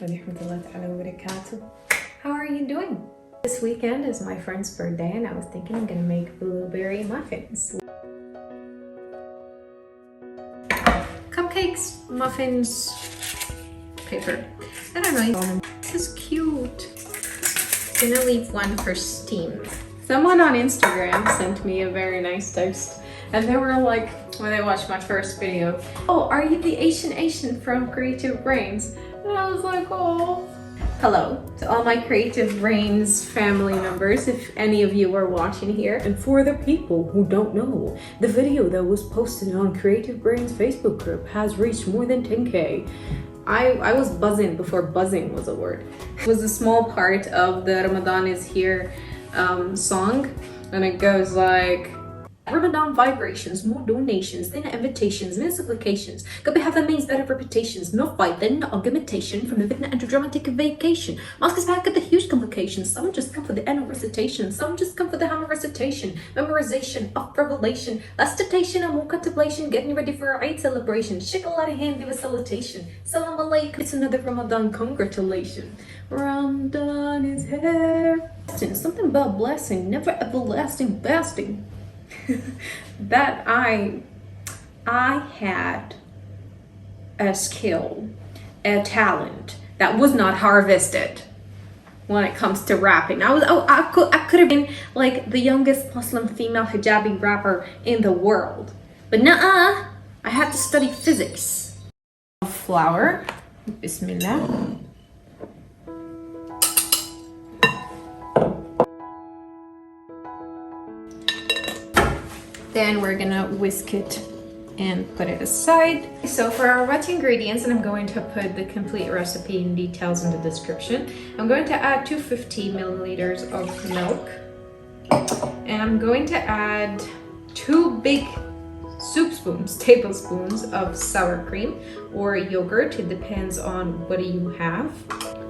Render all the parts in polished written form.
How are you doing? This weekend is my friend's birthday and I was thinking I'm gonna make blueberry muffins. Cupcakes, muffins, paper. I don't know. This is cute. Gonna leave one for steam. Someone on Instagram sent me a very nice text and they were like, when they watched my first video, "Oh, are you the Asian from Creative Brains?" And I was like, oh. Hello to all my Creative Brains family members, if any of you are watching here. And for the people who don't know, the video that was posted on Creative Brains Facebook group has reached more than 10K. I was buzzing before buzzing was a word. It was a small part of the Ramadan is Here song, and it goes like, Ramadan vibrations, more donations, then invitations, then supplications. Could we have a means better reputations? No fight, then no augmentation from the Vidna and dramatic vacation. Mosque is back at the huge complications. Some just come for the annual recitation, some just come for the hammer recitation, memorization of revelation, less temptation and more contemplation, getting ready for our Eid celebration. Shake a lot of hand, give a salutation. Salam alaikum, it's another Ramadan congratulation. Ramadan is here. Something about blessing, never everlasting fasting. That I had a skill, a talent that was not harvested when it comes to rapping. I could have been like the youngest Muslim female hijabi rapper in the world, but nuh-uh, I had to study physics. Flour, bismillah. Then we're gonna whisk it and put it aside. So for our wet ingredients, and I'm going to put the complete recipe and details in the description, I'm going to add 250 milliliters of milk. And I'm going to add 2 big tablespoons of sour cream or yogurt. It depends on what you have.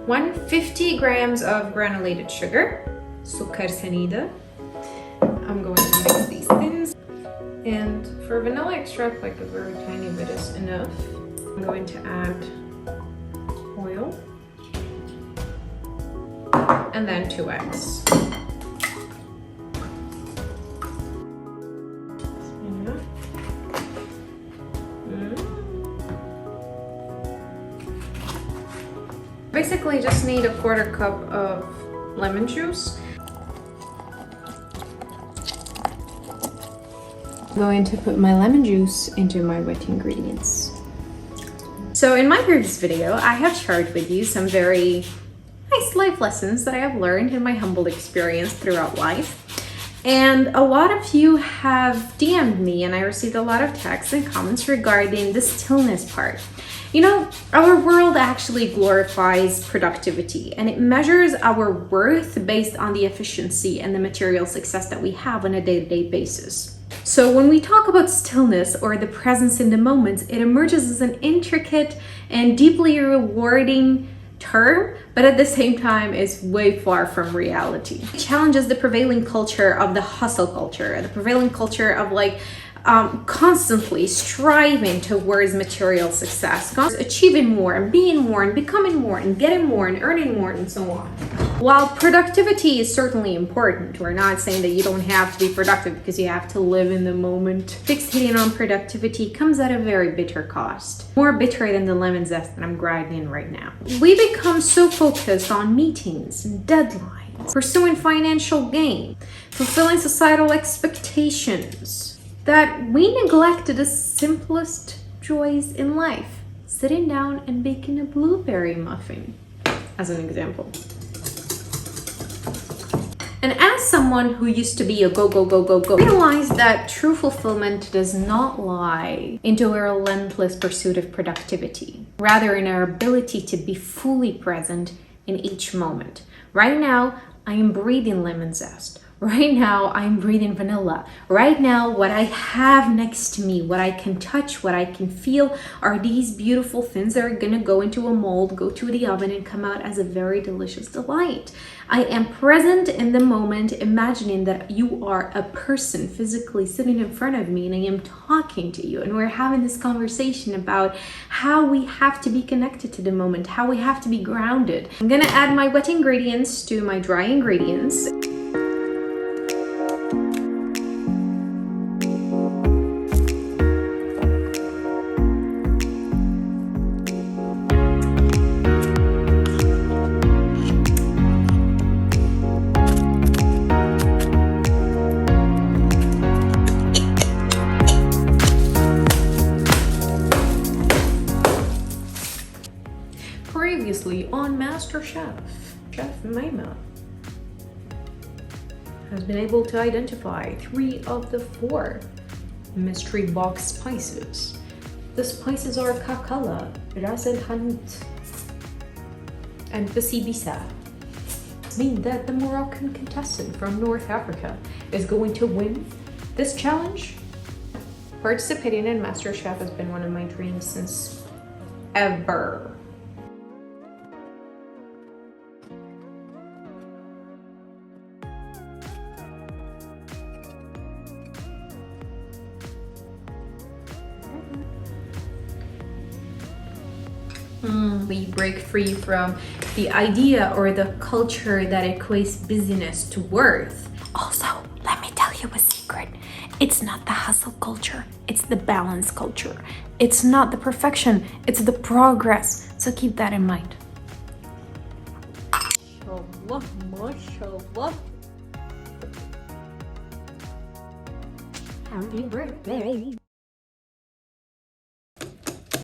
150 grams of granulated sugar, sukar sanida. I'm going to mix these things. And for vanilla extract, like a very tiny bit is enough. I'm going to add oil and then 2 eggs. Basically just need a 1/4 cup of lemon juice. I'm going to put my lemon juice into my wet ingredients. So in my previous video, I have shared with you some very nice life lessons that I have learned in my humble experience throughout life. And a lot of you have DM'd me and I received a lot of texts and comments regarding the stillness part. You know, our world actually glorifies productivity and it measures our worth based on the efficiency and the material success that we have on a day-to-day basis. So when we talk about stillness or the presence in the moment, it emerges as an intricate and deeply rewarding term, but at the same time is way far from reality. It challenges the prevailing culture of the hustle culture, the prevailing culture of like constantly striving towards material success, achieving more and being more and becoming more and getting more and earning more and so on. While productivity is certainly important, we're not saying that you don't have to be productive because you have to live in the moment. Fixating on productivity comes at a very bitter cost. More bitter than the lemon zest that I'm grinding right now. We become so focused on meetings and deadlines, pursuing financial gain, fulfilling societal expectations, that we neglected the simplest joys in life. Sitting down and baking a blueberry muffin, as an example. And as someone who used to be a go, realized that true fulfillment does not lie into a relentless pursuit of productivity, rather in our ability to be fully present in each moment. Right now, I am breathing lemon zest. Right now, I'm breathing vanilla. Right now, what I have next to me, what I can touch, what I can feel are these beautiful things that are gonna go into a mold, go to the oven, and come out as a very delicious delight. I am present in the moment, imagining that you are a person physically sitting in front of me and I am talking to you, and we're having this conversation about how we have to be connected to the moment, how we have to be grounded. I'm gonna add my wet ingredients to my dry ingredients. Previously on MasterChef, Chef Meyma has been able to identify 3 of the 4 mystery box spices. The spices are kakala, ras el hanout, and basibisa. This means that the Moroccan contestant from North Africa is going to win this challenge. Participating in MasterChef has been one of my dreams since ever. We break free from the idea or the culture that equates busyness to worth. Also, let me tell you a secret. It's not the hustle culture, it's the balance culture. It's not the perfection, it's the progress. So keep that in mind. Mashallah, mashallah. Happy birthday.